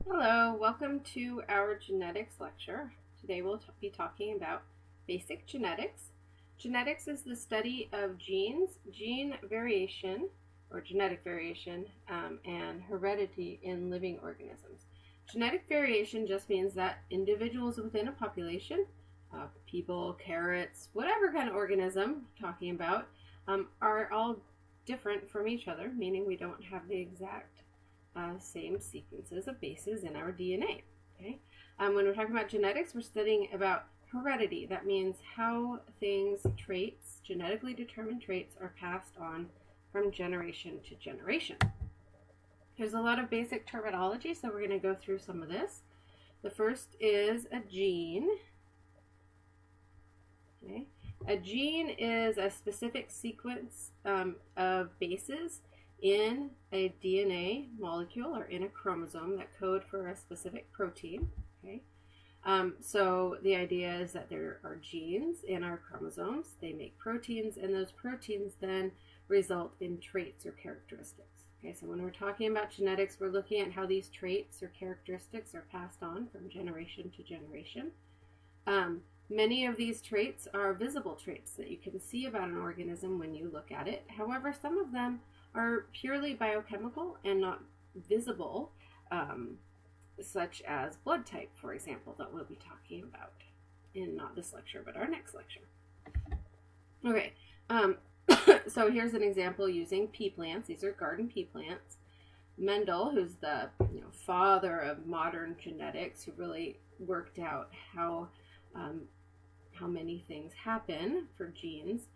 Hello, welcome to our genetics lecture. Today we'll be talking about basic genetics. Genetics is the study of genes, gene variation, or genetic variation, and heredity in living organisms. Genetic variation just means that individuals within a population, people, carrots, whatever kind of organism we're talking about, are all different from each other, meaning we don't have the exact same sequences of bases in our DNA. Okay? When we're talking about genetics, we're studying about heredity. That means how things, traits, genetically determined traits, are passed on from generation to generation. There's a lot of basic terminology, so we're going to go through some of this. The first is a gene. Okay? A gene is a specific sequence of bases in a DNA molecule or in a chromosome that code for a specific protein. Okay, so the idea is that there are genes in our chromosomes. They make proteins, and those proteins then result in traits or characteristics. Okay, so when we're talking about genetics, we're looking at how these traits or characteristics are passed on from generation to generation. Many of these traits are visible traits that you can see about an organism when you look at it. However, some of them are purely biochemical and not visible, such as blood type, for example, that we'll be talking about in not this lecture, but our next lecture. Okay, so here's an example using pea plants. These are garden pea plants. Mendel, who's the father of modern genetics, who really worked out how many things happen for genes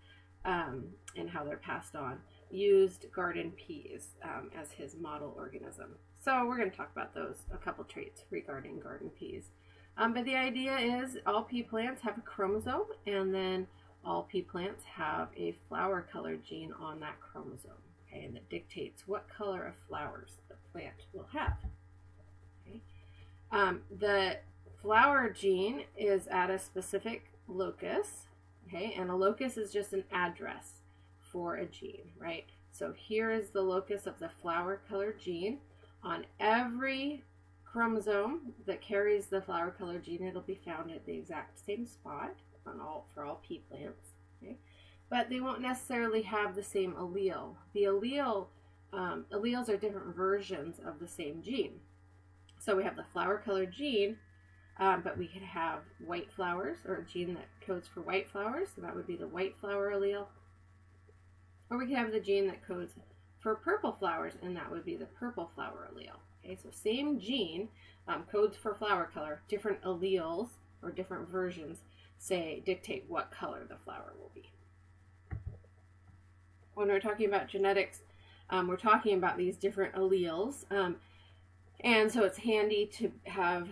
and how they're passed on, used garden peas as his model organism. So we're going to talk about those, a couple traits regarding garden peas. But the idea is all pea plants have a chromosome, and then all pea plants have a flower colored gene on that chromosome, okay, and that dictates what color of flowers the plant will have. Okay. The flower gene is at a specific locus, okay, and a locus is just an address for a gene, right? So here is the locus of the flower colored gene. On every chromosome that carries the flower colored gene, it'll be found at the exact same spot for all pea plants, okay? But they won't necessarily have the same allele. The alleles are different versions of the same gene. So we have the flower colored gene, but we could have white flowers, or a gene that codes for white flowers, so that would be the white flower allele. Or we could have the gene that codes for purple flowers, and that would be the purple flower allele. Okay, so same gene codes for flower color, different alleles or different versions dictate what color the flower will be. When we're talking about genetics, we're talking about these different alleles, and so it's handy to have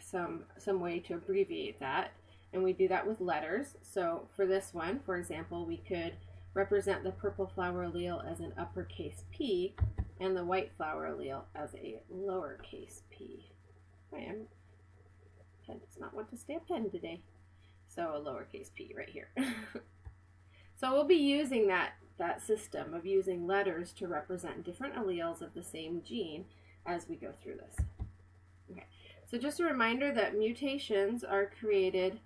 some way to abbreviate that, and we do that with letters. So for this one, for example, we could represent the purple flower allele as an uppercase P and the white flower allele as a lowercase p. Pen does not want to stay a pen today. So a lowercase p right here. So we'll be using that system of using letters to represent different alleles of the same gene as we go through this. Okay, so just a reminder that mutations are created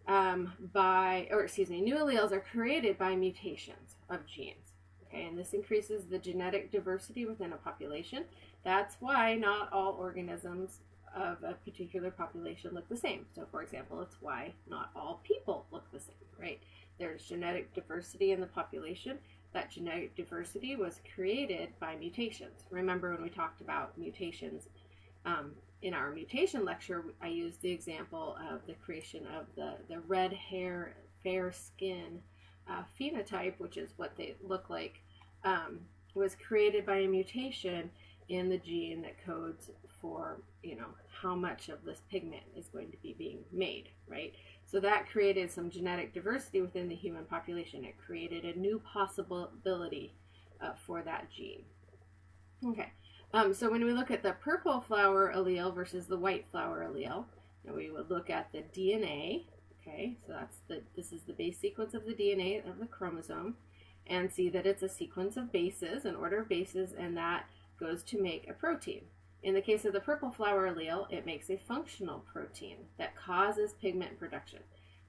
new alleles are created by mutations of genes. Okay, and this increases the genetic diversity within a population. That's why not all organisms of a particular population look the same. So for example, it's why not all people look the same, right? There's genetic diversity in the population. That genetic diversity was created by mutations. Remember when we talked about mutations in our mutation lecture, I used the example of the creation of the red hair, fair skin phenotype, which is what they look like, was created by a mutation in the gene that codes for, how much of this pigment is going to be being made, right? So that created some genetic diversity within the human population. It created a new possibility for that gene. Okay. So when we look at the purple flower allele versus the white flower allele, we would look at the DNA. Okay, so this is the base sequence of the DNA of the chromosome, and see that it's a sequence of bases, an order of bases, and that goes to make a protein. In the case of the purple flower allele, it makes a functional protein that causes pigment production.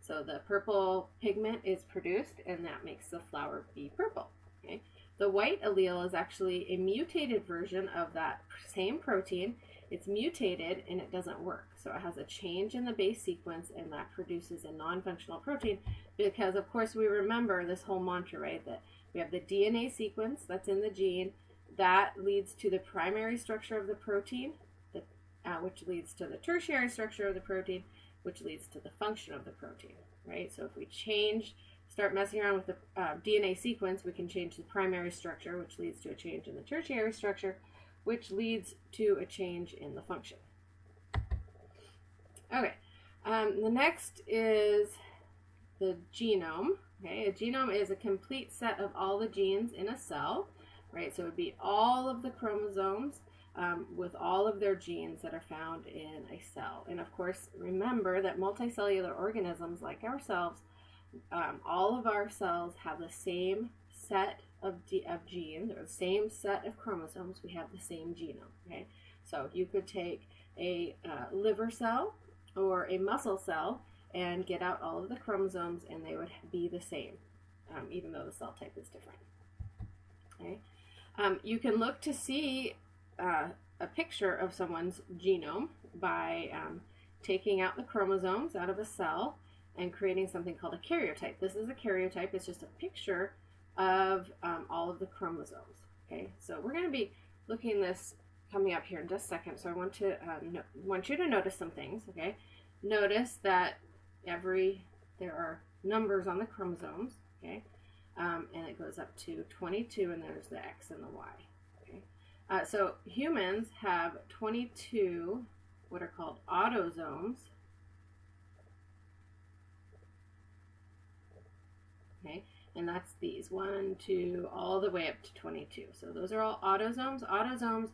So the purple pigment is produced, and that makes the flower be purple. Okay? The white allele is actually a mutated version of that same protein. It's mutated and it doesn't work. So it has a change in the base sequence, and that produces a non-functional protein because, of course, we remember this whole mantra, right? That we have the DNA sequence that's in the gene. That leads to the primary structure of the protein, which leads to the tertiary structure of the protein, which leads to the function of the protein, right? So if we start messing around with the DNA sequence, we can change the primary structure, which leads to a change in the tertiary structure, which leads to a change in the function. Okay, the next is the genome. Okay, a genome is a complete set of all the genes in a cell, right? So it would be all of the chromosomes with all of their genes that are found in a cell. And of course, remember that multicellular organisms like ourselves, all of our cells have the same set of genes, or the same set of chromosomes. We have the same genome. Okay, so you could take a liver cell or a muscle cell and get out all of the chromosomes, and they would be the same, even though the cell type is different. Okay, you can look to see a picture of someone's genome by taking out the chromosomes out of a cell and creating something called a karyotype. This is a karyotype. It's just a picture of all of the chromosomes. Okay, so we're going to be looking at this coming up here in just a second. So I want you to notice some things. Okay, notice that there are numbers on the chromosomes. Okay, and it goes up to 22, and there's the X and the Y. Okay, so humans have 22 what are called autosomes. Okay, and that's these 1, 2, all the way up to 22. So those are all autosomes. Autosomes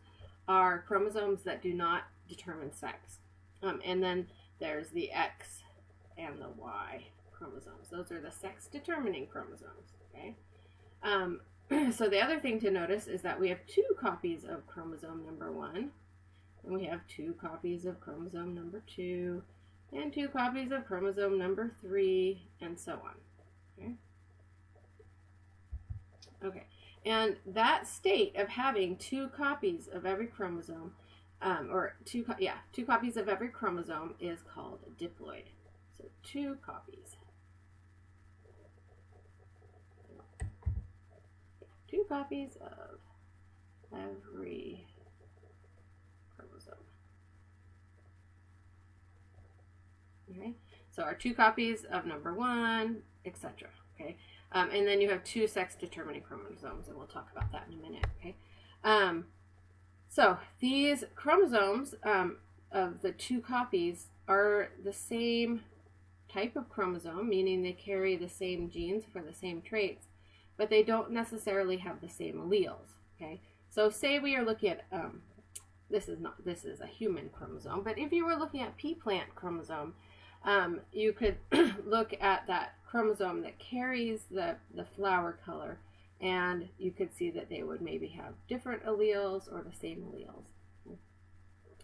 are chromosomes that do not determine sex. And then there's the X and the Y chromosomes. Those are the sex-determining chromosomes. Okay. So the other thing to notice is that we have 2 copies of chromosome number 1, and we have 2 copies of chromosome number 2, and 2 copies of chromosome number 3, and so on. Okay. Okay, and that state of having 2 copies of every chromosome, or 2 copies of every chromosome is called a diploid. So 2 copies. 2 copies of every chromosome. Okay, so our 2 copies of number 1, etc. Okay. And then you have 2 sex-determining chromosomes, and we'll talk about that in a minute. Okay, so these chromosomes of the 2 copies are the same type of chromosome, meaning they carry the same genes for the same traits, but they don't necessarily have the same alleles. Okay, so say we are looking at this is a human chromosome, but if you were looking at pea plant chromosome, you could look at that chromosome that carries the flower color, and you could see that they would maybe have different alleles or the same alleles.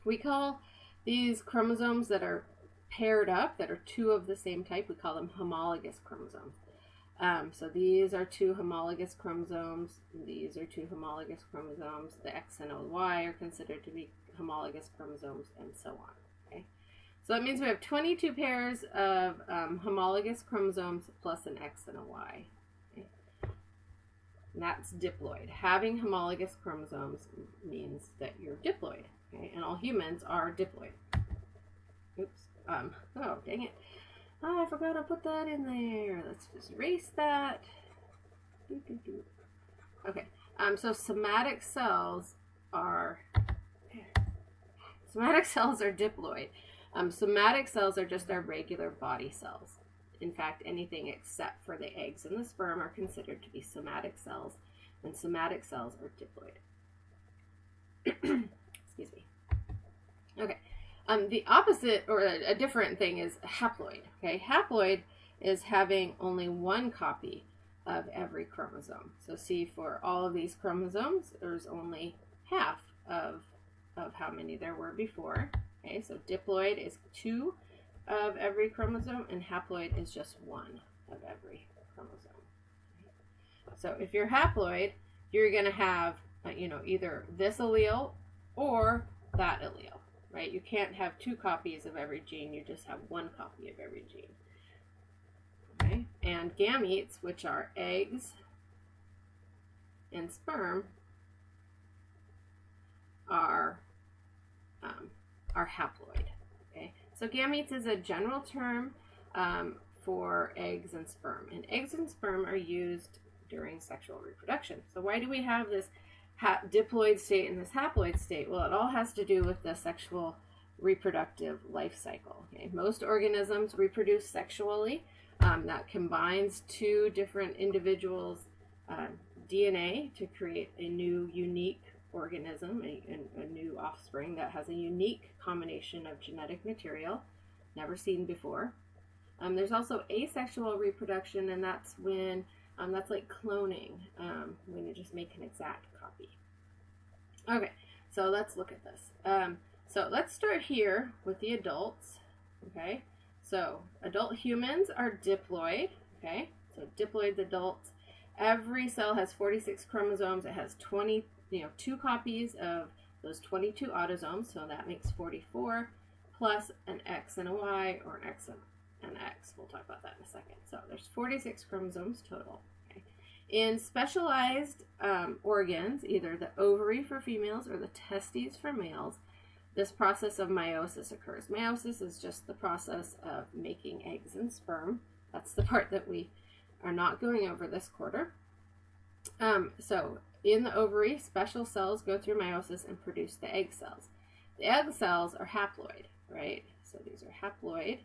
We call these chromosomes that are paired up, that are 2 of the same type, we call them homologous chromosomes. So these are 2 homologous chromosomes, these are 2 homologous chromosomes, the X and the Y are considered to be homologous chromosomes, and so on. So that means we have 22 pairs of homologous chromosomes plus an X and a Y. Okay. And that's diploid. Having homologous chromosomes means that you're diploid. Okay? And all humans are diploid. Oops. Oh, dang it. Oh, I forgot to put that in there. Let's just erase that. Okay. So somatic cells are diploid. Somatic cells are just our regular body cells. In fact, anything except for the eggs and the sperm are considered to be somatic cells, and somatic cells are diploid. Excuse me. Okay. The opposite, or a different thing, is haploid. Okay, haploid is having only 1 copy of every chromosome. So see, for all of these chromosomes, there's only half of of how many there were before. Okay, so diploid is 2 of every chromosome, and haploid is just 1 of every chromosome. So if you're haploid, you're going to have, either this allele or that allele, right? You can't have 2 copies of every gene. You just have 1 copy of every gene. Okay, and gametes, which are eggs and sperm, are haploid. Okay, so gametes is a general term for eggs and sperm, and eggs and sperm are used during sexual reproduction. So why do we have this diploid state and this haploid state? Well, it all has to do with the sexual reproductive life cycle. Okay, most organisms reproduce sexually. That combines 2 different individuals' DNA to create a new unique organism, a new offspring that has a unique combination of genetic material never seen before. There's also asexual reproduction, and that's when that's like cloning, when you just make an exact copy. Okay, so let's look at this. So let's start here with the adults. Okay, so adult humans are diploid. Okay, so diploid adults. Every cell has 46 chromosomes. It has 2 copies of those 22 autosomes, so that makes 44, plus an X and a Y, or an X and an X. We'll talk about that in a second. So there's 46 chromosomes total. Okay. In specialized organs, either the ovary for females or the testes for males, this process of meiosis occurs. Meiosis is just the process of making eggs and sperm. That's the part that we are not going over this quarter. So in the ovary, special cells go through meiosis and produce the egg cells. The egg cells are haploid, right? So these are haploid.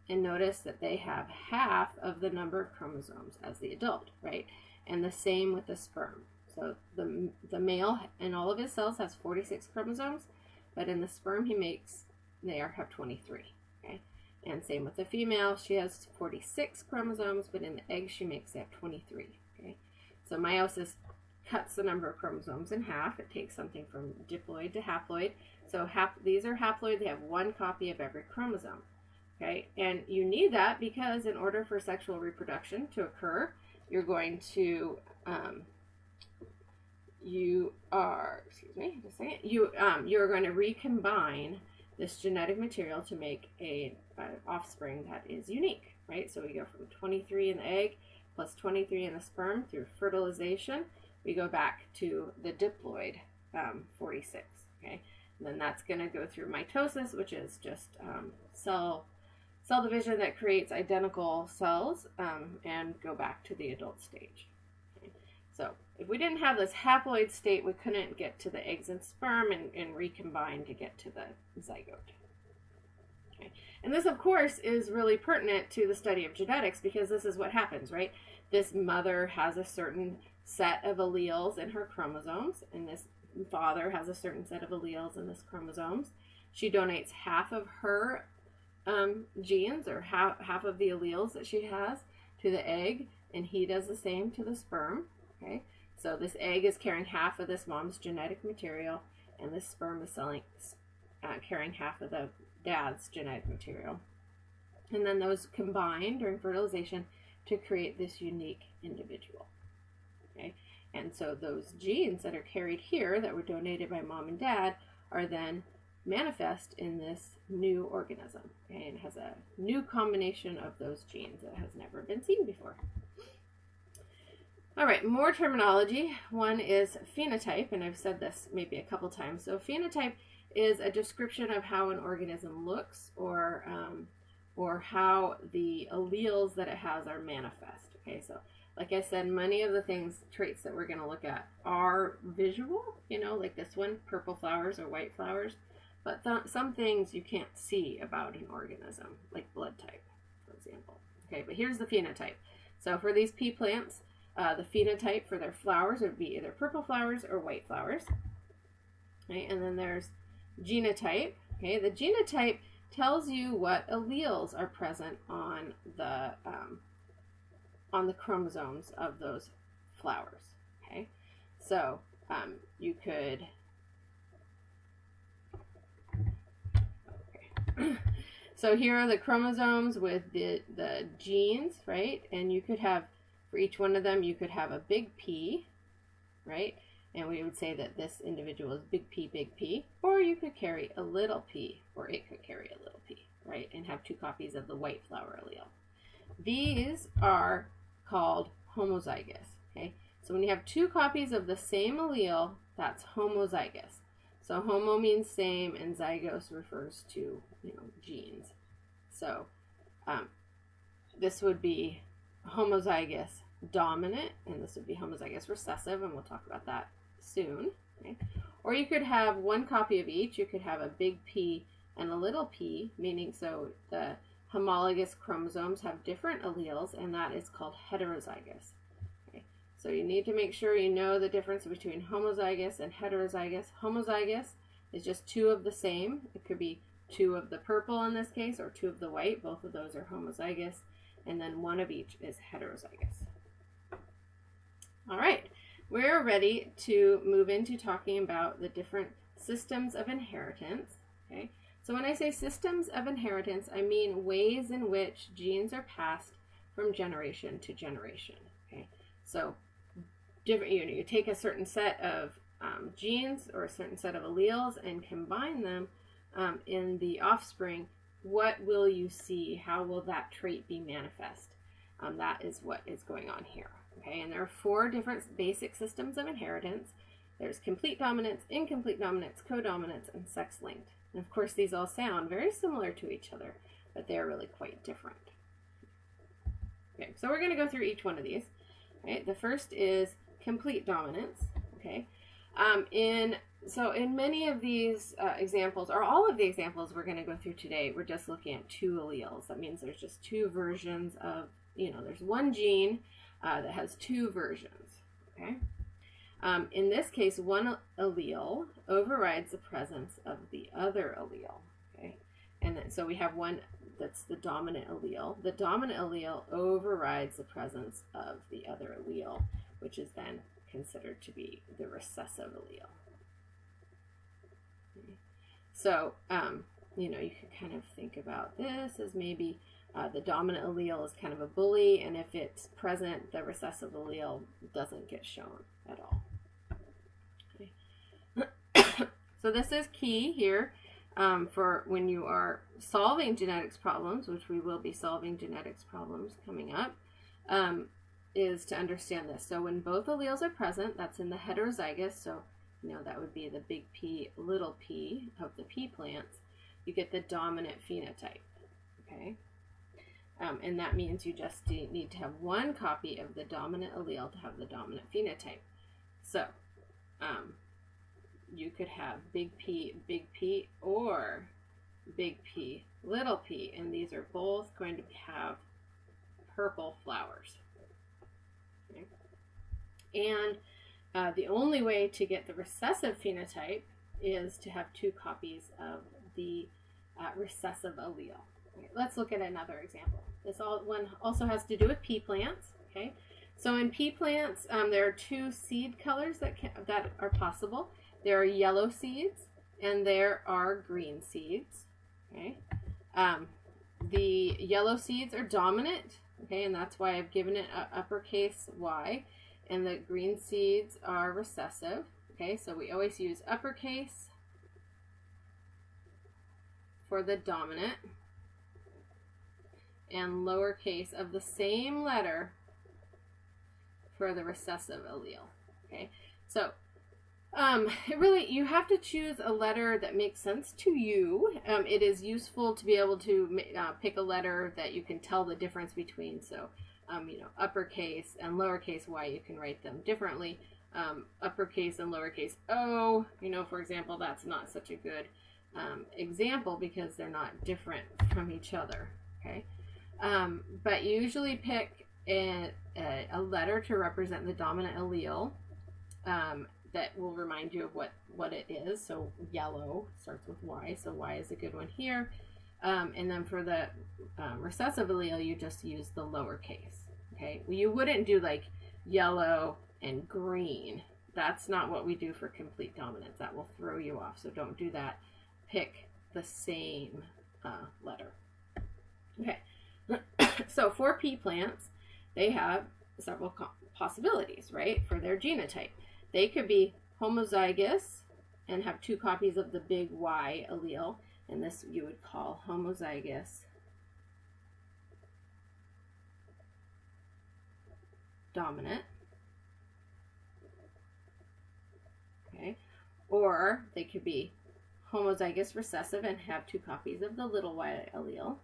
And notice that they have half of the number of chromosomes as the adult, right? And the same with the sperm. So the male in all of his cells has 46 chromosomes, but in the sperm they have 23, okay? And same with the female, she has 46 chromosomes, but in the egg they have 23, okay? So meiosis cuts the number of chromosomes in half. It takes something from diploid to haploid. So these are haploid, they have 1 copy of every chromosome. Okay, and you need that because in order for sexual reproduction to occur, you're going to you're going to recombine this genetic material to make an offspring that is unique, right? So we go from 23 in the egg plus 23 in the sperm through fertilization. We go back to the diploid 46. Okay, and then that's going to go through mitosis, which is just cell division that creates identical cells, and go back to the adult stage. Okay. So if we didn't have this haploid state, we couldn't get to the eggs and sperm and recombine to get to the zygote. Okay. And this, of course, is really pertinent to the study of genetics, because this is what happens, right? This mother has a certain set of alleles in her chromosomes, and this father has a certain set of alleles in his chromosomes. She donates half of her genes, or half of the alleles that she has, to the egg, and he does the same to the sperm. Okay, so this egg is carrying half of this mom's genetic material, and this sperm is carrying half of the dad's genetic material, and then those combine during fertilization to create this unique individual. Okay, and so those genes that are carried here that were donated by mom and dad are then manifest in this new organism, okay? And it has a new combination of those genes that has never been seen before. All right, more terminology. One is phenotype, and I've said this maybe a couple times. So phenotype is a description of how an organism looks, or how the alleles that it has are manifest. Okay, so like I said, many of the traits that we're going to look at are visual, like this one, purple flowers or white flowers. But some things you can't see about an organism, like blood type, for example. Okay, but here's the phenotype. So for these pea plants, the phenotype for their flowers would be either purple flowers or white flowers. Okay, and then there's genotype. Okay, the genotype tells you what alleles are present on the chromosomes of those flowers. Okay, so you could So here are the chromosomes with the genes, right? And you could have, for each one of them, you could have a big P, right? And we would say that this individual is big P, or you could carry a little p, or it could carry a little p, right? And have 2 copies of the white flower allele. These are called homozygous, okay? So when you have 2 copies of the same allele, that's homozygous. So homo means same, and zygos refers to, genes. So this would be homozygous dominant, and this would be homozygous recessive, and we'll talk about that soon. Okay? Or you could have 1 copy of each. You could have a big P and a little p, meaning so the homologous chromosomes have different alleles, and that is called heterozygous. Okay? So you need to make sure you know the difference between homozygous and heterozygous. Homozygous is just 2 of the same. It could be 2 of the purple in this case, or 2 of the white. Both of those are homozygous, and then 1 of each is heterozygous. All right, we're ready to move into talking about the different systems of inheritance. Okay, so when I say systems of inheritance, I mean ways in which genes are passed from generation to generation. Okay, so different, you take a certain set of genes or a certain set of alleles and combine them in the offspring. What will you see? How will that trait be manifest? That is what is going on here. Okay, and there are 4 different basic systems of inheritance. There's complete dominance, incomplete dominance, codominance, and sex-linked. And of course, these all sound very similar to each other, but they're really quite different. Okay, so we're going to go through each one of these. Okay, the first is complete dominance. Okay, in many of these examples, or all of the examples we're going to go through today, we're just looking at 2 alleles. That means there's just 2 versions of, there's 1 gene that has 2 versions. Okay. In this case, 1 allele overrides the presence of the other allele. Okay, and then, so we have one that's the dominant allele. The dominant allele overrides the presence of the other allele, which is then considered to be the recessive allele. Okay. So, you can kind of think about this as maybe the dominant allele is kind of a bully, and if it's present, the recessive allele doesn't get shown at all. Okay. So this is key here for when you are solving genetics problems, which we will be solving genetics problems coming up, is to understand this. So when both alleles are present, that's in the heterozygous, so that would be the big P, little p of the pea plants, you get the dominant phenotype. Okay. And that means you just need to have 1 copy of the dominant allele to have the dominant phenotype. So, you could have big P, or big P, little p, and these are both going to have purple flowers. Okay. And the only way to get the recessive phenotype is to have 2 copies of the recessive allele. Okay, let's look at another example. This one also has to do with pea plants. Okay, so in pea plants, there are 2 seed colors that are possible. There are yellow seeds and there are green seeds. Okay, the yellow seeds are dominant. Okay, and that's why I've given it an uppercase Y, and the green seeds are recessive. Okay, so we always use uppercase for the dominant, and lowercase of the same letter for the recessive allele. Okay, so you have to choose a letter that makes sense to you. It is useful to be able to pick a letter that you can tell the difference between. So, uppercase and lowercase y, you can write them differently. Uppercase and lowercase o, for example, that's not such a good example because they're not different from each other. Okay. But you usually pick a letter to represent the dominant allele that will remind you of what it is. So yellow starts with Y, so Y is a good one here. And then for the recessive allele, you just use the lowercase. Okay, well, you wouldn't do like yellow and green. That's not what we do for complete dominance. That will throw you off, so don't do that. Pick the same letter. Okay, so for pea plants, they have several possibilities, right, for their genotype. They could be homozygous and have 2 copies of the big Y allele, and this you would call homozygous dominant. Okay, or they could be homozygous recessive and have 2 copies of the little y allele.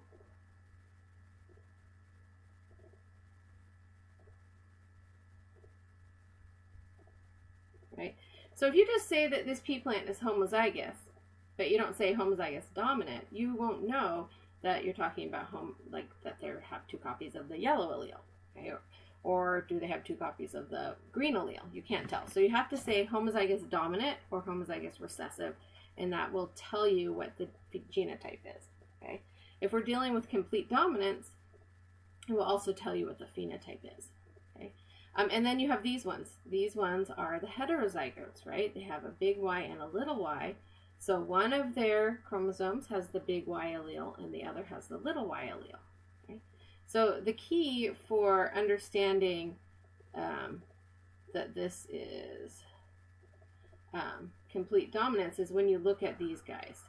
Right? So if you just say that this pea plant is homozygous, but you don't say homozygous dominant, you won't know that you're talking about that they have 2 copies of the yellow allele. Okay? Or do they have 2 copies of the green allele? You can't tell. So you have to say homozygous dominant or homozygous recessive, and that will tell you what the genotype is. Okay? If we're dealing with complete dominance, it will also tell you what the phenotype is. Okay? And then you have these ones. These ones are the heterozygotes, right? They have a big Y and a little y. So one of their chromosomes has the big Y allele and the other has the little y allele. Okay? So the key for understanding that this is complete dominance is when you look at these guys.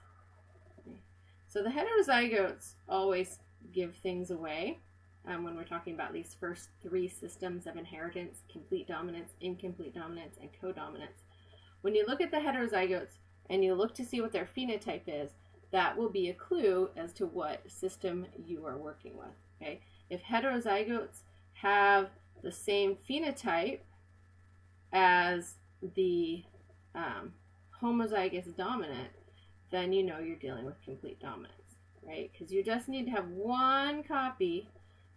Okay? So the heterozygotes always give things away. When we're talking about these first 3 systems of inheritance, complete dominance, incomplete dominance, and codominance. When you look at the heterozygotes and you look to see what their phenotype is, that will be a clue as to what system you are working with. Okay? If heterozygotes have the same phenotype as the homozygous dominant, then you know you're dealing with complete dominance, right? Because you just need to have 1 copy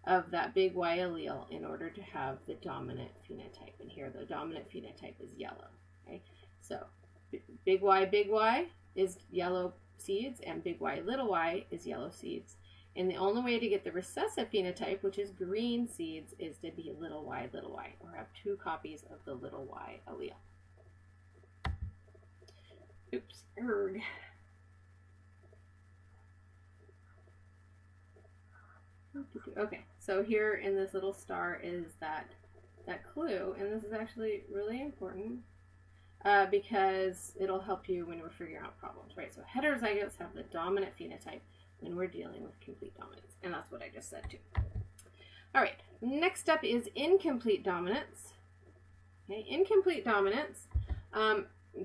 of that big Y allele in order to have the dominant phenotype. And here the dominant phenotype is yellow. Okay, so big Y is yellow seeds, and big Y little y is yellow seeds. And the only way to get the recessive phenotype, which is green seeds, is to be little y, or have 2 copies of the little y allele. Oops, erg. Okay, so here in this little star is that clue, and this is actually really important because it'll help you when we're figuring out problems, right? So heterozygotes have the dominant phenotype when we're dealing with complete dominance, and that's what I just said too. All right, next up is incomplete dominance. Okay, incomplete dominance.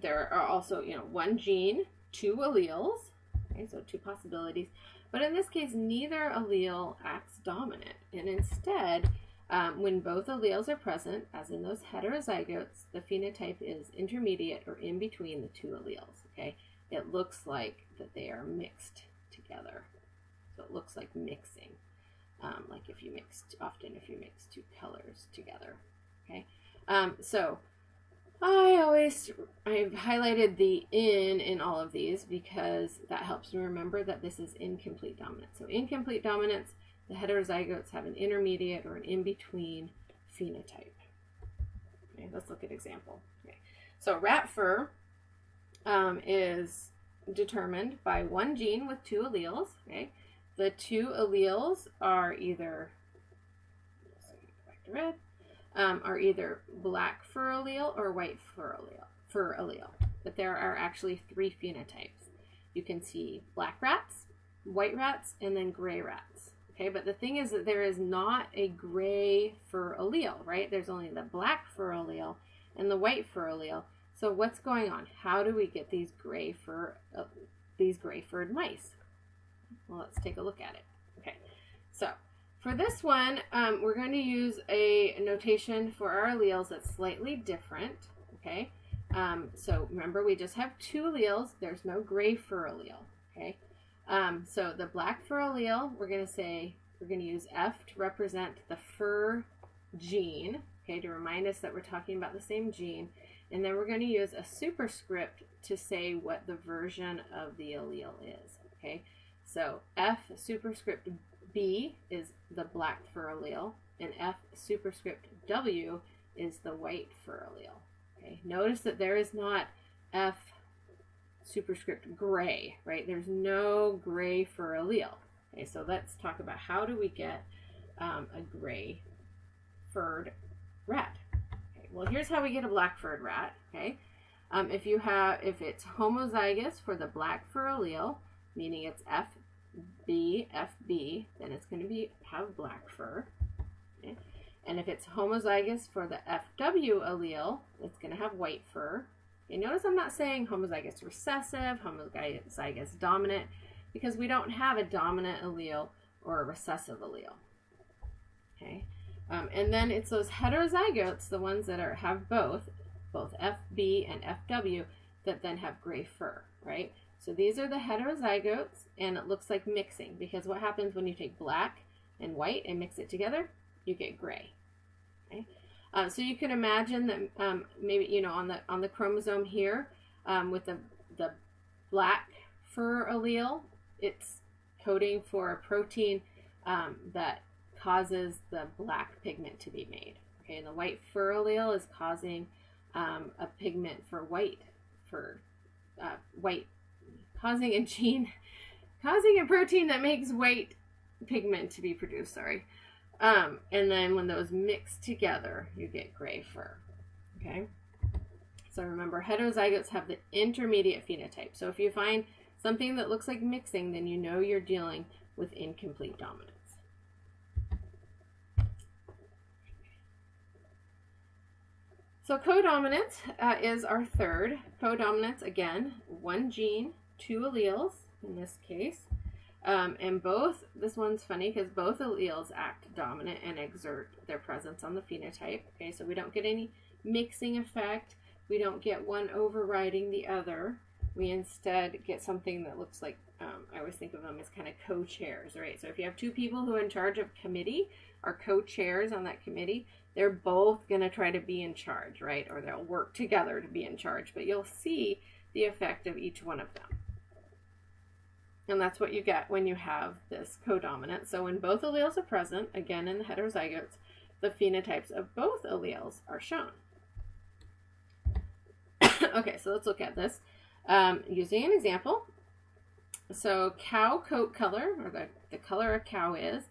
There are also, 1 gene, 2 alleles. Okay, so 2 possibilities. But in this case, neither allele acts dominant. And instead, when both alleles are present, as in those heterozygotes, the phenotype is intermediate or in between the 2 alleles. Okay, it looks like that they are mixed together. So it looks like mixing, like if you mix 2 colors together. Okay, so I've highlighted the in all of these because that helps me remember that this is incomplete dominance. So incomplete dominance, the heterozygotes have an intermediate or an in-between phenotype. Okay, let's look at example. Okay. So rat fur is determined by 1 gene with 2 alleles. Okay. The 2 alleles are either, back to red, are either black fur allele or white fur allele. But there are actually 3 phenotypes. You can see black rats, white rats, and then gray rats. Okay, but the thing is that there is not a gray fur allele, right? There's only the black fur allele and the white fur allele. So what's going on? How do we get these gray furred mice? Well, let's take a look at it. Okay, so for this one, we're going to use a notation for our alleles that's slightly different, okay? So remember, we just have 2 alleles. There's no gray fur allele, okay? So the black fur allele, we're going to use F to represent the fur gene, okay, to remind us that we're talking about the same gene. And then we're going to use a superscript to say what the version of the allele is, okay? So F superscript B is the black fur allele, and F superscript W is the white fur allele. Okay, notice that there is not F superscript gray, right? There's no gray fur allele. Okay, so let's talk about how do we get a gray furred rat. Okay, well, here's how we get a black furred rat. Okay, if it's homozygous for the black fur allele, meaning it's FB, then it's going to have black fur. Okay? And if it's homozygous for the FW allele, it's going to have white fur. Okay, notice I'm not saying homozygous recessive, homozygous dominant, because we don't have a dominant allele or a recessive allele. Okay, and then it's those heterozygotes, the ones that have both FB and FW, that then have gray fur, right? So these are the heterozygotes, and it looks like mixing, because what happens when you take black and white and mix it together? You get gray. Okay? So you can imagine that maybe, on the chromosome here, with the black fur allele, it's coding for a protein that causes the black pigment to be made. Okay, and the white fur allele is causing a pigment for white fur, causing a protein that makes white pigment to be produced. Sorry. And then when those mix together, you get gray fur. Okay. So remember, heterozygotes have the intermediate phenotype. So if you find something that looks like mixing, then you know you're dealing with incomplete dominance. So codominance is our third. Codominance, again, one gene, two alleles in this case. And this one's funny because both alleles act dominant and exert their presence on the phenotype. Okay, so we don't get any mixing effect. We don't get one overriding the other. We instead get something that looks like, I always think of them as kind of co-chairs, right? So if you have two people who are in charge of committee, are co-chairs on that committee, they're both going to try to be in charge, right? Or they'll work together to be in charge, but you'll see the effect of each one of them. And that's what you get when you have this codominant. So when both alleles are present, again in the heterozygotes, the phenotypes of both alleles are shown. Okay, so let's look at this using an example. So cow coat color, or the color a cow is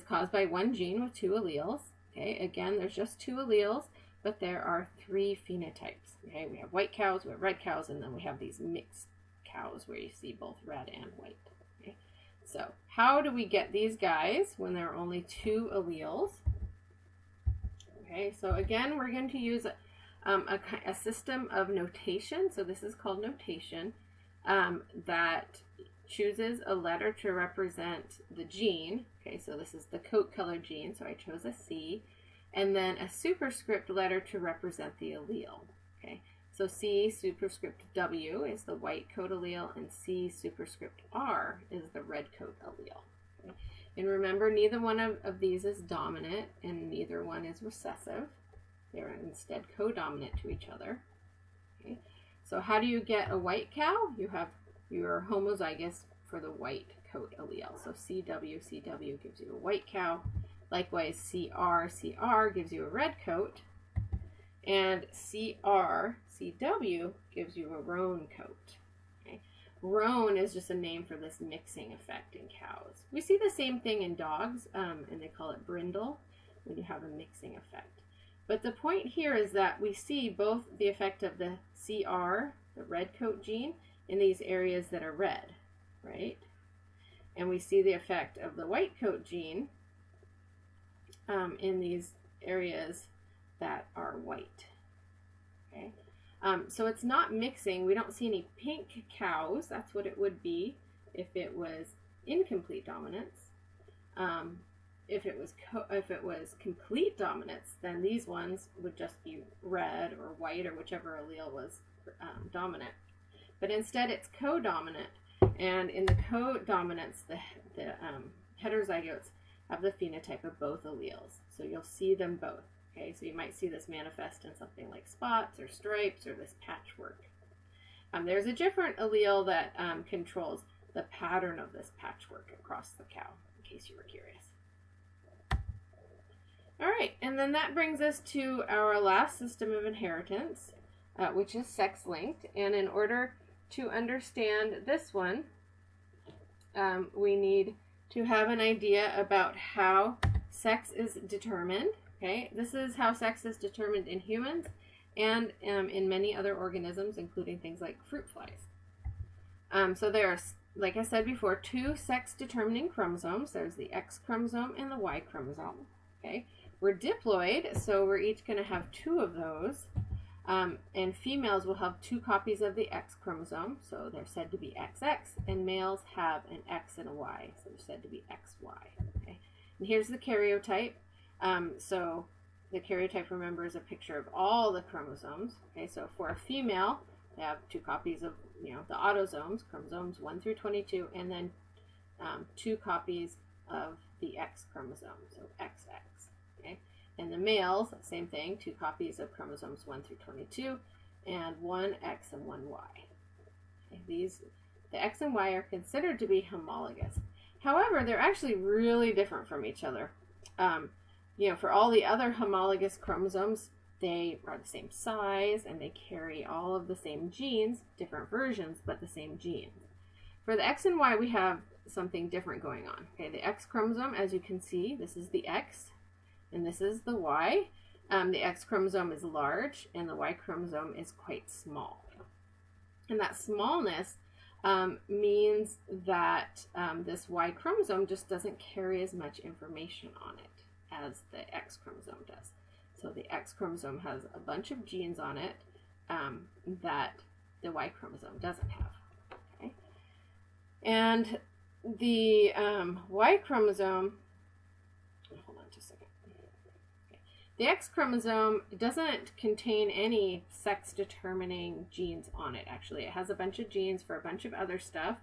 caused by one gene with two alleles. Okay, again, there's just two alleles, but there are three phenotypes. Okay, we have white cows, we have red cows, and then we have these mixed cows where you see both red and white. Okay, so how do we get these guys when there are only two alleles? Okay, so again, we're going to use a system of notation. So this is called notation, that chooses a letter to represent the gene. Okay, so this is the coat color gene, so I chose a C, and then a superscript letter to represent the allele. Okay, so C superscript W is the white coat allele, and C superscript R is the red coat allele. Okay? And remember, neither one of these is dominant, and neither one is recessive. They're instead codominant to each other. Okay, so how do you get a white cow? You're homozygous for the white coat allele. So CW gives you a white cow. Likewise, CR gives you a red coat. And CW gives you a roan coat. Okay? Roan is just a name for this mixing effect in cows. We see the same thing in dogs, and they call it brindle when you have a mixing effect. But the point here is that we see both the effect of the CR, the red coat gene, in these areas that are red, right? And we see the effect of the white coat gene in these areas that are white. Okay, so it's not mixing. We don't see any pink cows. That's what it would be if it was incomplete dominance. If it was complete dominance, then these ones would just be red or white or whichever allele was dominant. But instead, it's codominant, and in the codominance, the heterozygotes have the phenotype of both alleles. So you'll see them both. Okay, so you might see this manifest in something like spots or stripes or this patchwork. There's a different allele that controls the pattern of this patchwork across the cow, in case you were curious. All right, and then that brings us to our last system of inheritance, which is sex-linked. And in order to understand this one, we need to have an idea about how sex is determined. Okay, this is how sex is determined in humans and in many other organisms, including things like fruit flies. So there are, like I said before, two sex-determining chromosomes. There's the X chromosome and the Y chromosome. Okay, we're diploid, so we're each going to have two of those. And females will have two copies of the X chromosome, so they're said to be XX, and males have an X and a Y, so they're said to be XY. Okay, and here's the karyotype. So the karyotype, remember, is a picture of all the chromosomes. Okay, so for a female, they have two copies of, the autosomes, chromosomes 1 through 22, and then two copies of the X chromosome, so XX. Okay, and the males, same thing, two copies of chromosomes 1 through 22, and one X and one Y. Okay, the X and Y are considered to be homologous. However, they're actually really different from each other. For all the other homologous chromosomes, they are the same size and they carry all of the same genes, different versions, but the same genes. For the X and Y, we have something different going on. Okay, the X chromosome, as you can see, this is the X and this is the Y. The X chromosome is large and the Y chromosome is quite small. And that smallness means that this Y chromosome just doesn't carry as much information on it as the X chromosome does. So the X chromosome has a bunch of genes on it that the Y chromosome doesn't have. Okay? And the Y chromosome, hold on just a second. Okay. The X chromosome doesn't contain any sex-determining genes on it, actually. It has a bunch of genes for a bunch of other stuff.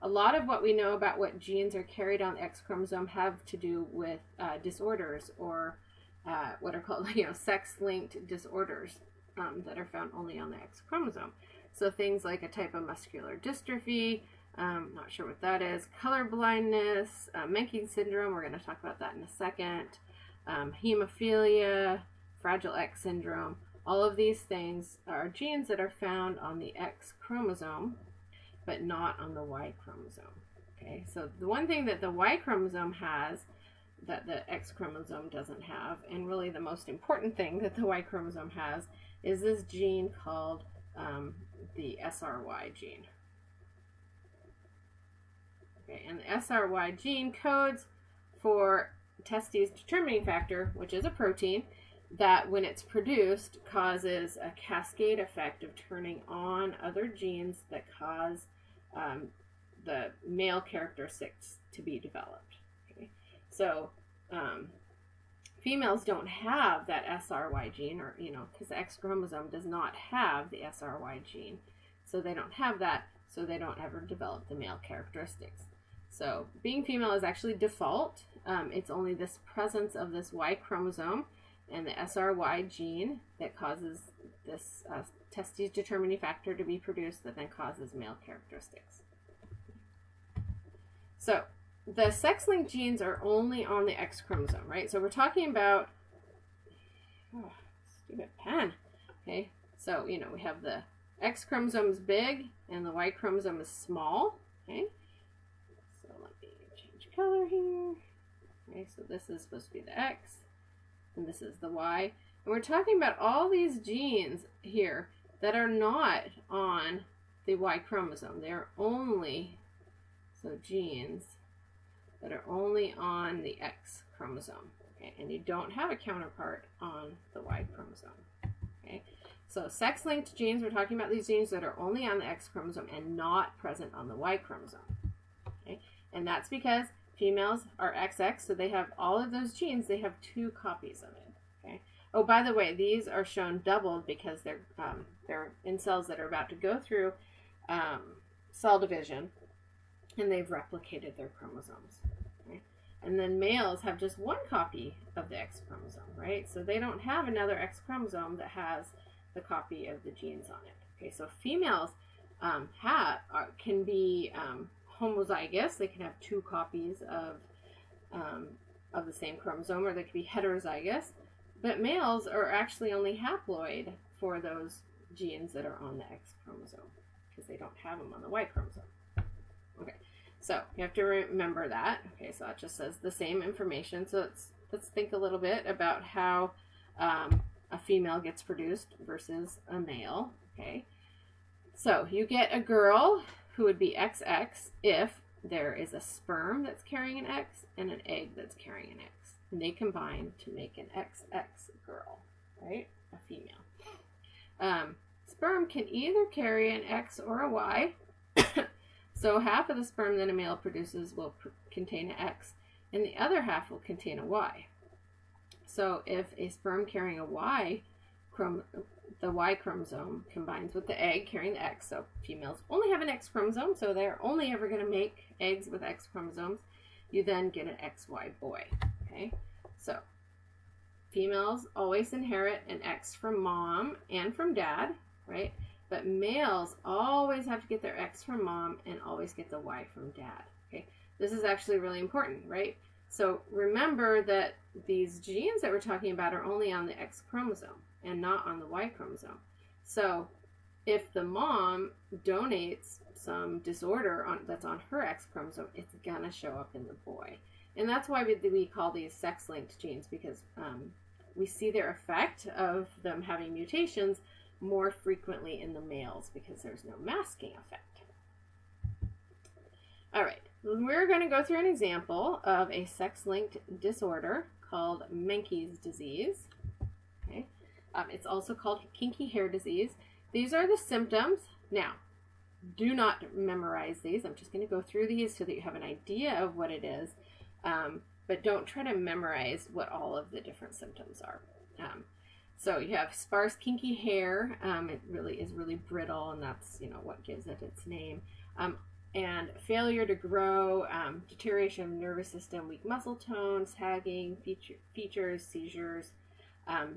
A lot of what we know about what genes are carried on the X chromosome have to do with disorders or what are called sex-linked disorders that are found only on the X chromosome. So things like a type of muscular dystrophy, not sure what that is, color blindness, Mencken syndrome, we're going to talk about that in a second, hemophilia, Fragile X syndrome. All of these things are genes that are found on the X chromosome, but not on the Y chromosome. Okay, so the one thing that the Y chromosome has that the X chromosome doesn't have, and really the most important thing that the Y chromosome has, is this gene called the SRY gene. Okay, and the SRY gene codes for testes determining factor, which is a protein that when it's produced causes a cascade effect of turning on other genes that cause the male characteristics to be developed. Okay? So females don't have that SRY gene, or because the X chromosome does not have the SRY gene, so they don't have that, so they don't ever develop the male characteristics. So being female is actually default. It's only this presence of this Y chromosome and the SRY gene that causes this testes determining factor to be produced that then causes male characteristics. So the sex-linked genes are only on the X chromosome, right? So we're talking about, stupid pen. Okay, so we have the X chromosome is big and the Y chromosome is small. Okay, so let me change color here. Okay, so this is supposed to be the X and this is the Y. And we're talking about all these genes here that are not on the Y chromosome. They're only, genes that are only on the X chromosome. Okay? And you don't have a counterpart on the Y chromosome. Okay? So sex-linked genes, we're talking about these genes that are only on the X chromosome and not present on the Y chromosome. Okay? And that's because females are XX, so they have all of those genes, they have two copies of it. Okay? Oh, by the way, these are shown doubled because they're in cells that are about to go through cell division, and they've replicated their chromosomes. Okay? And then males have just one copy of the X chromosome, right? So they don't have another X chromosome that has the copy of the genes on it. Okay, so females can be homozygous. They can have two copies of the same chromosome, or they can be heterozygous. But males are actually only haploid for those genes that are on the X chromosome because they don't have them on the Y chromosome. Okay, So you have to remember that. Okay, so it just says the same information. So let's think a little bit about how a female gets produced versus a male. Okay, so you get a girl who would be XX if there is a sperm that's carrying an X and an egg that's carrying an X. And they combine to make an XX girl, right? A female. Sperm can either carry an X or a Y. So half of the sperm that a male produces will contain an X, and the other half will contain a Y. So if a sperm carrying a Y, the Y chromosome combines with the egg carrying the X. So females only have an X chromosome, so they're only ever going to make eggs with X chromosomes. You then get an XY boy. Okay, so females always inherit an X from mom and from dad, right? But males always have to get their X from mom and always get the Y from dad. Okay, this is actually really important, right? So remember that these genes that we're talking about are only on the X chromosome and not on the Y chromosome. So if the mom donates some disorder that's on her X chromosome, it's gonna show up in the boy. And that's why we call these sex-linked genes, because we see their effect of them having mutations more frequently in the males because there's no masking effect. All right, we're going to go through an example of a sex-linked disorder called Menkes disease. Okay, it's also called kinky hair disease. These are the symptoms. Now, do not memorize these. I'm just going to go through these so that you have an idea of what it is, but don't try to memorize what all of the different symptoms are. So you have sparse kinky hair. It really is really brittle, and that's what gives it its name. And failure to grow, deterioration of nervous system, weak muscle tone, sagging, features, seizures,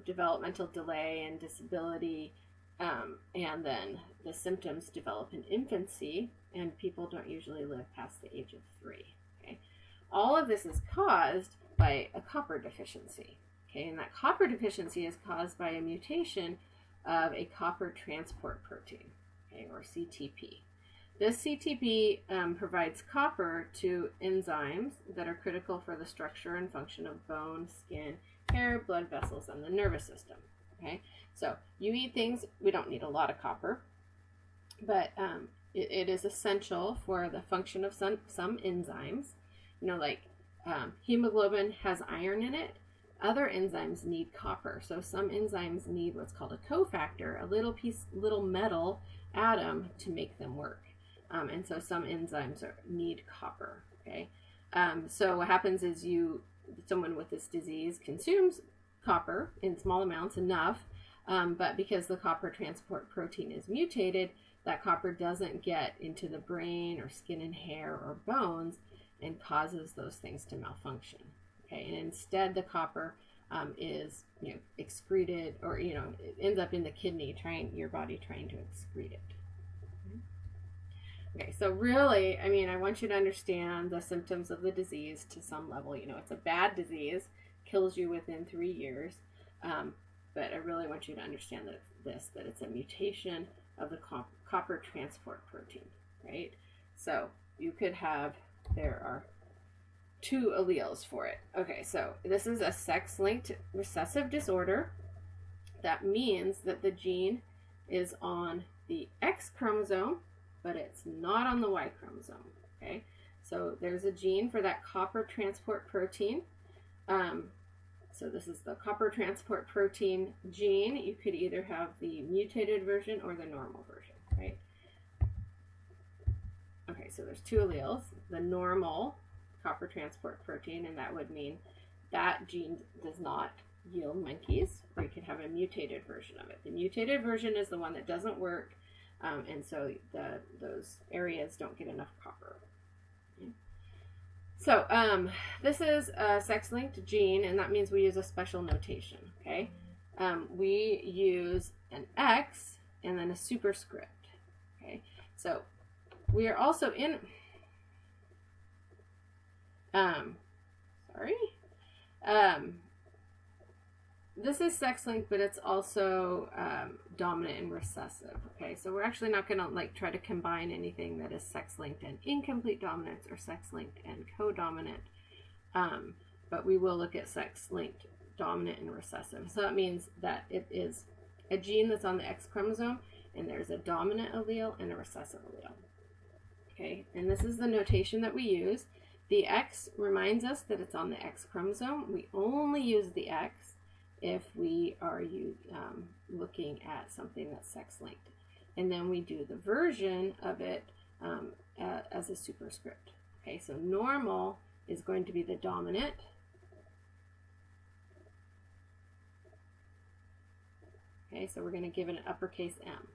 developmental delay and disability, and then the symptoms develop in infancy, and people don't usually live past the age of 3. Okay, all of this is caused by a copper deficiency. Okay, and that copper deficiency is caused by a mutation of a copper transport protein, okay, or CTP. This CTP provides copper to enzymes that are critical for the structure and function of bone, skin, hair, blood vessels, and the nervous system. Okay, so you eat things, we don't need a lot of copper, but it is essential for the function of some enzymes. Like hemoglobin has iron in it. Other enzymes need copper. So some enzymes need what's called a cofactor, a little metal atom to make them work. And so some enzymes need copper. Okay. So what happens is someone with this disease consumes copper in small amounts, enough, but because the copper transport protein is mutated, that copper doesn't get into the brain or skin and hair or bones and causes those things to malfunction. Okay, and instead the copper is excreted, or it ends up in the kidney, your body trying to excrete it. Okay, so really, I want you to understand the symptoms of the disease to some level. It's a bad disease, kills you within 3 years, but I really want you to understand that it's a mutation of the copper transport protein, right? So you could have, there are 2 alleles for it. Okay, so this is a sex-linked recessive disorder. That means that the gene is on the X chromosome, but it's not on the Y chromosome. Okay, so there's a gene for that copper transport protein. So this is the copper transport protein gene. You could either have the mutated version or the normal version, right? Okay, so there's 2 alleles. The normal copper transport protein, and that would mean that gene does not yield Menkes, or you could have a mutated version of it. The mutated version is the one that doesn't work, and so those areas don't get enough copper. Okay. So this is a sex-linked gene, and that means we use a special notation. Okay, we use an X and then a superscript. Okay, so we are also in this is sex-linked, but it's also dominant and recessive. Okay, so we're actually not going to like try to combine anything that is sex-linked and incomplete dominance or sex-linked and codominant, but we will look at sex-linked, dominant, and recessive. So that means that it is a gene that's on the X chromosome, and there's a dominant allele and a recessive allele. Okay, and this is the notation that we use. The X reminds us that it's on the X chromosome. We only use the X if we are looking at something that's sex-linked. And then we do the version of it as a superscript. Okay, so normal is going to be the dominant. Okay, so we're going to give it an uppercase M.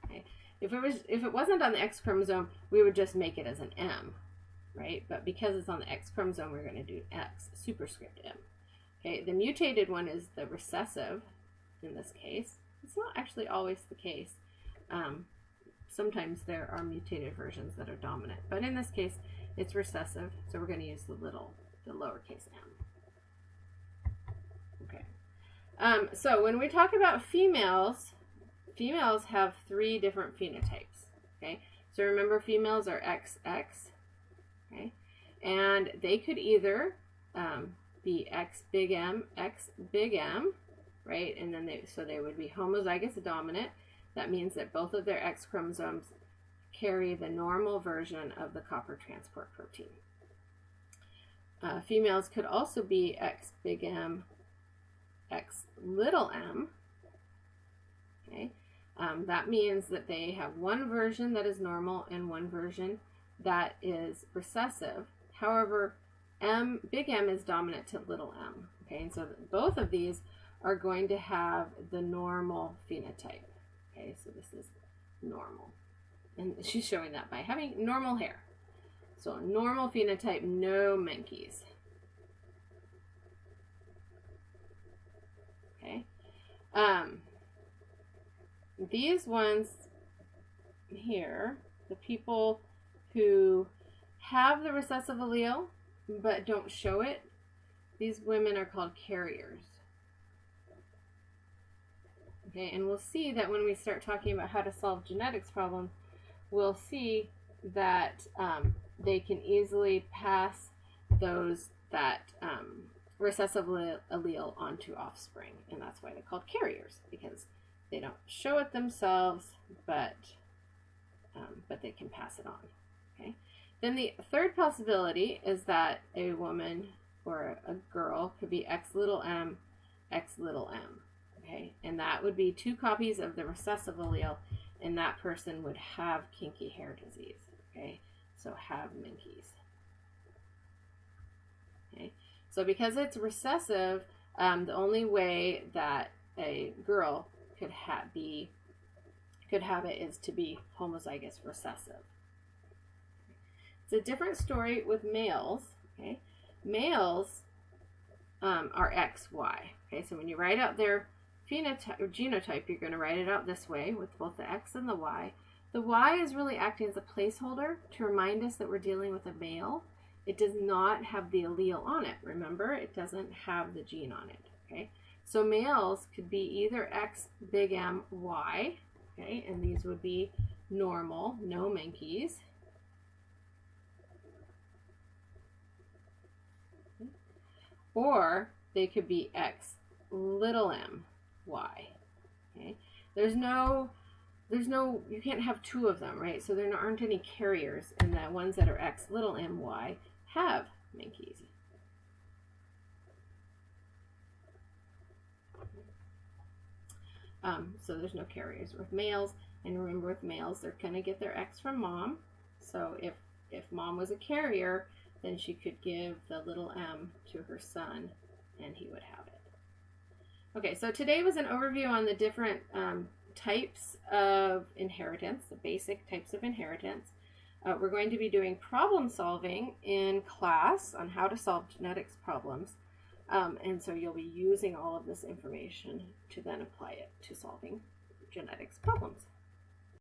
Okay, if it wasn't on the X chromosome, we would just make it as an M, right? But because it's on the X chromosome, we're going to do X superscript M. Okay, the mutated one is the recessive in this case. It's not actually always the case. Sometimes there are mutated versions that are dominant, but in this case, it's recessive, so we're going to use the lowercase m. Okay. So when we talk about females, females have 3 different phenotypes. Okay, so remember females are XX. Okay, and they could either be X big M, right? And then they would be homozygous dominant. That means that both of their X chromosomes carry the normal version of the copper transport protein. Females could also be X big M, X little m. Okay, that means that they have one version that is normal and one version that is recessive. However, big M is dominant to little m. Okay, and so both of these are going to have the normal phenotype. Okay, so this is normal. And she's showing that by having normal hair. So normal phenotype, no Menke's. Okay. These ones here, the people who have the recessive allele but don't show it, these women are called carriers. Okay, and we'll see that when we start talking about how to solve genetics problems, we'll see that they can easily pass that recessive allele onto offspring, and that's why they're called carriers, because they don't show it themselves, but they can pass it on. Okay. Then the third possibility is that a woman or a girl could be X little m, X little m. Okay, and that would be 2 copies of the recessive allele, and that person would have kinky hair disease. Okay, so have Menke's. Okay, so because it's recessive, the only way that a girl could have it is to be homozygous recessive. It's a different story with males. Okay, males are XY. Okay, so when you write out their phenotype or genotype, you're going to write it out this way with both the X and the Y. The Y is really acting as a placeholder to remind us that we're dealing with a male. It does not have the allele on it. Remember, it doesn't have the gene on it. Okay, so males could be either X big M Y. Okay, and these would be normal, no Menke's. Okay. Or they could be X little m Y. Okay, you can't have 2 of them, right? So there aren't any carriers, and the ones that are X little m Y have Menke's. So there's no carriers with males, and remember with males, they're going to get their X from mom. So if mom was a carrier, then she could give the little m to her son, and he would have it. Okay, so today was an overview on the different types of inheritance, the basic types of inheritance. We're going to be doing problem solving in class on how to solve genetics problems. And so you'll be using all of this information to then apply it to solving genetics problems.